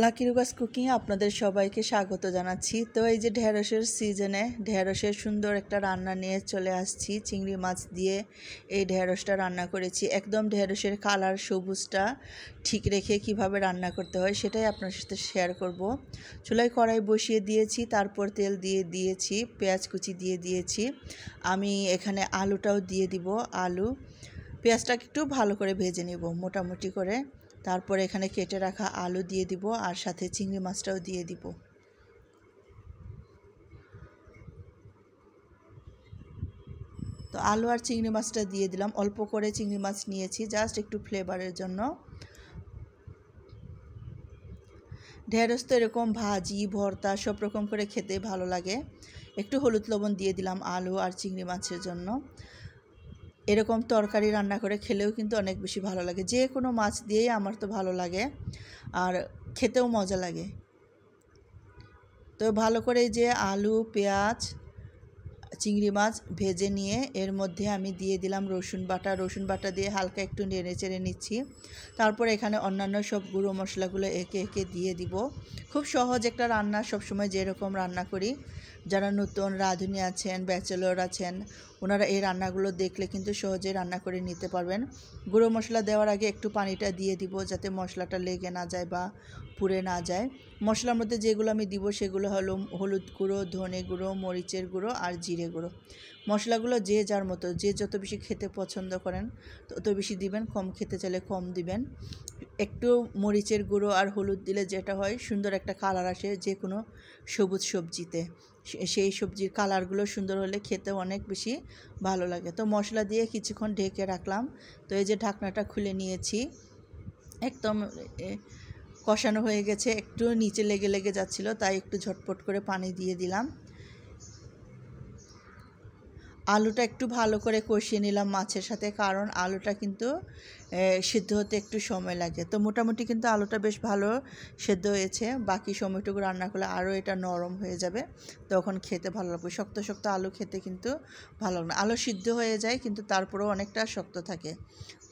Lucky রুবাস cooking আপনাদের সবাইকে স্বাগত জানাচ্ছি। তো এই যে ঢেঁড়সের সিজনে ঢেঁড়সের সুন্দর একটা রান্না নিয়ে চলে আসছি। চিংড়ি মাছ দিয়ে এই ঢেঁড়সটা রান্না করেছি। একদম ঢেঁড়সের কালার সবুজটা ঠিক রেখে কিভাবে রান্না করতে হয় সেটাই আপনার সাথে শেয়ার করব। চুলায় কড়াই বসিয়ে দিয়েছি, তারপর তেল দিয়ে দিয়েছি, পেঁয়াজ কুচি দিয়ে দিয়েছি। আমি এখানে আলুটাও দিয়ে দিব। পেঁয়াজটাকে একটু ভালো করে ভেজে নেব মোটামুটি করে। তারপর এখানে কেটে রাখা আলু দিয়ে দিব আর সাথে চিংড়ি মাছটাও দিয়ে দিব। তো আলু আর চিংড়ি মাছটা দিয়ে দিলাম। অল্প করে চিংড়ি মাছ নিয়েছি জাস্ট একটু ফ্লেভারের জন্য। ঢেঁড়স তো এরকম ভাজি ভর্তা সব রকম করে খেতে ভালো লাগে। একটু হলুদ লবণ দিয়ে দিলাম আলু আর চিংড়ি মাছের জন্য। এরকম তরকারি রান্না করে খেলেও কিন্তু অনেক বেশি ভালো লাগে। যে কোনো মাছ দিয়েই আমার তো ভালো লাগে আর খেতেও মজা লাগে। তো ভালো করে যে আলু পেঁয়াজ চিংড়ি মাছ ভেজে নিয়ে এর মধ্যে আমি দিয়ে দিলাম রসুন বাটা দিয়ে হালকা একটু নেড়ে চেড়ে নিচ্ছি। তারপর এখানে অন্যান্য সব গুঁড়ো মশলাগুলো একে একে দিয়ে দিব। খুব সহজ একটা রান্না, সবসময় যেরকম রান্না করি। যারা নতুন রাঁধুনি আছেন, ব্যাচেলর আছেন, ওনারা এই রান্নাগুলো দেখলে কিন্তু সহজেই রান্না করে নিতে পারবেন। গুঁড়ো মশলা দেওয়ার আগে একটু পানিটা দিয়ে দিব যাতে মশলাটা লেগে না যায় বা পুড়ে না যায়। মশলার মধ্যে যেগুলো আমি দিব সেগুলো হলো হলুদ গুঁড়ো, ধনে গুঁড়ো, মরিচের গুঁড়ো আর জিরে গুঁড়ো। মশলাগুলো যে যার মতো, যে যত বেশি খেতে পছন্দ করেন তত বেশি দিবেন, কম খেতে চাইলে কম দিবেন। একটু মরিচের গুঁড়ো আর হলুদ দিলে যেটা হয় সুন্দর একটা কালার আসে যে কোনো সবুজ সবজিতে। সেই সবজির কালারগুলো সুন্দর হলে খেতে অনেক বেশি ভালো লাগে। তো মশলা দিয়ে কিছুক্ষণ ঢেকে রাখলাম। তো এই যে ঢাকনাটা খুলে নিয়েছি, একদম কষানো হয়ে গেছে। একটু নিচে লেগে যাচ্ছিলো, তাই একটু ঝটপট করে পানি দিয়ে দিলাম। আলুটা একটু ভালো করে কষিয়ে নিলাম মাছের সাথে, কারণ আলুটা কিন্তু সিদ্ধ হতে একটু সময় লাগে। তো মোটামুটি কিন্তু আলুটা বেশ ভালো সিদ্ধ হয়েছে। বাকি সময়টুকু রান্না করলে আরও এটা নরম হয়ে যাবে, তখন খেতে ভালো লাগবে। শক্ত শক্ত আলু খেতে কিন্তু ভালো লাগে না। আলু সিদ্ধ হয়ে যায় কিন্তু তারপরেও অনেকটা শক্ত থাকে।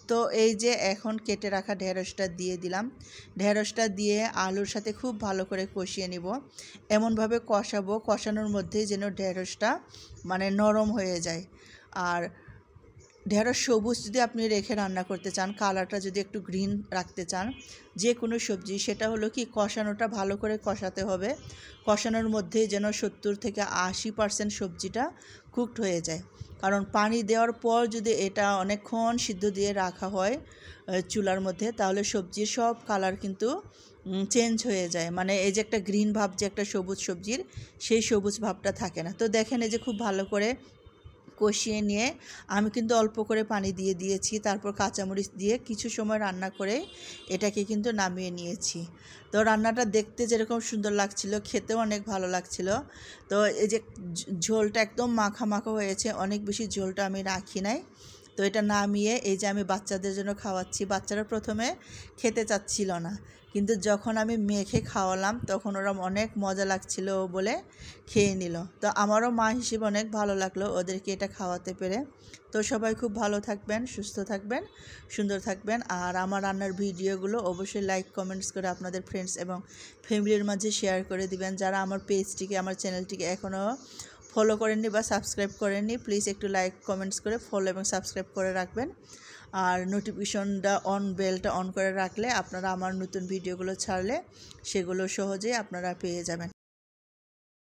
তো এই যে এখন কেটে রাখা ঢেঁড়সটা দিয়ে দিলাম। ঢেঁড়সটা দিয়ে আলুর সাথে খুব ভালো করে কষিয়ে নিব। এমনভাবে কষাবো কষানোর মধ্যেই যেন ঢেঁড়সটা মানে নরম হয়ে যায়। আর ঢেঁড়স সবুজ যদি আপনি রেখে রান্না করতে চান, কালারটা যদি একটু গ্রিন রাখতে চান যে কোনো সবজি, সেটা হলো কি কষানোটা ভালো করে কষাতে হবে। কষানোর মধ্যে যেন 70 থেকে 80% সবজিটা কুকড হয়ে যায়। কারণ পানি দেওয়ার পর যদি এটা অনেকক্ষণ সিদ্ধ দিয়ে রাখা হয় চুলার মধ্যে, তাহলে সবজির সব কালার কিন্তু চেঞ্জ হয়ে যায়। মানে এই যে একটা গ্রিন ভাব, যে একটা সবুজ সবজির, সেই সবুজ ভাবটা থাকে না। তো দেখেন এই যে খুব ভালো করে কষিয়ে নিয়ে আমি কিন্তু অল্প করে পানি দিয়ে দিয়েছি। তারপর কাঁচামরিচ দিয়ে কিছু সময় রান্না করে এটাকে কিন্তু নামিয়ে নিয়েছি। তো রান্নাটা দেখতে যেরকম সুন্দর লাগছিল, খেতেও অনেক ভালো লাগছিল। তো এই যে ঝোলটা একদম মাখা মাখা হয়েছে, অনেক বেশি ঝোলটা আমি রাখি নাই। তো এটা নামিয়ে এই যে আমি বাচ্চাদের জন্য খাওয়াচ্ছি। বাচ্চারা প্রথমে খেতে চাচ্ছিল না, কিন্তু যখন আমি মেখে খাওয়ালাম তখন ওরা অনেক মজা লাগছিল বলে খেয়ে নিল। তো আমারও মা হিসেবে অনেক ভালো লাগলো ওদেরকে এটা খাওয়াতে পেরে। তো সবাই খুব ভালো থাকবেন, সুস্থ থাকবেন, সুন্দর থাকবেন। আর আমার রান্নার ভিডিওগুলো অবশ্যই লাইক কমেন্টস করে আপনাদের ফ্রেন্ডস এবং ফ্যামিলির মাঝে শেয়ার করে দিবেন। যারা আমার পেজটিকে, আমার চ্যানেলটিকে এখনও ফলো করেননি বা সাবস্ক্রাইব করেননি, প্লিজ একটু লাইক কমেন্টস করে ফলো এবং সাবস্ক্রাইব করে রাখবেন। আর নোটিফিকেশনটা বেলটা অন করে রাখলে আপনারা আমার নতুন ভিডিওগুলো ছাড়লে সেগুলো সহজেই আপনারা পেয়ে যাবেন।